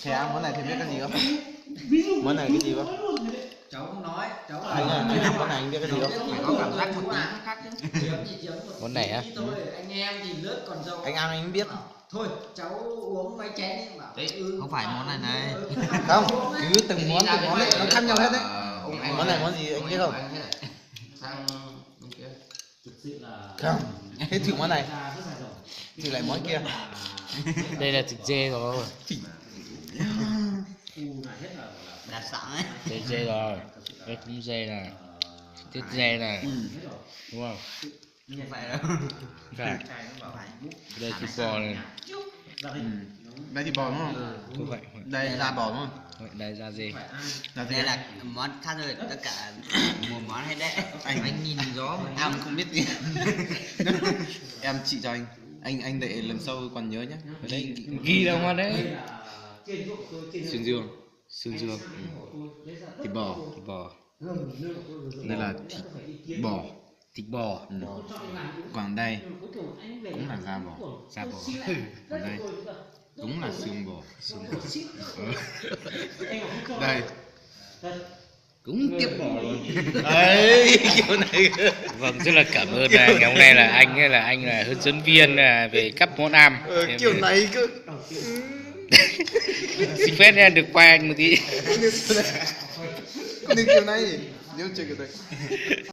Thế ăn món này thì biết cái gì không? Món này cái gì không? Cháu không nói, cháu Anh ơi, món này anh biết cái gì không? phải có cảm giác một tí khác chứ. Món này á? Anh em thì lướt còn dâu. Anh ăn anh biết. Thôi, cháu uống mấy chén đi bảo. Không phải món này này. Không, cứ từng món đấy, nó khác nhau hết đấy. Món này món gì anh biết không? Sang bên kia. Không. Thế thử món này. Thử lại món kia. Đây là thịt dê rồi. Đã sẵn ấy. Thịt dê rồi. Đây cũng dê này. Thịt dê này. Đúng không? Không phải đâu. Phải. Đây thịt bò này. Đây thì bò đúng không? Không phải. Đây là da bò đúng không? Đây da dê. Đây là món khác rồi, tất cả một món hay đấy. Anh nhìn gió mà em không biết gì. Em chị cho anh để lần sau còn nhớ nhé. Đấy, ghi đâu mà đấy. Xương dương. Xương dương. Thịt bò. Thịt bò. Đây là thịt bò. Thịt bò. Còn đây cũng là da bò. Da bò. Còn đây cũng là xương bò. Xương bò. Đây cũng tiếp bò luôn. Ấy kiểu này. Vâng, rất là cảm ơn ngày hôm nay là anh là hướng dẫn viên về cấp món ăn. Kiểu này cơ. Xin phép em được quay anh một tí. Kiểu này. Nếu chơi cái này.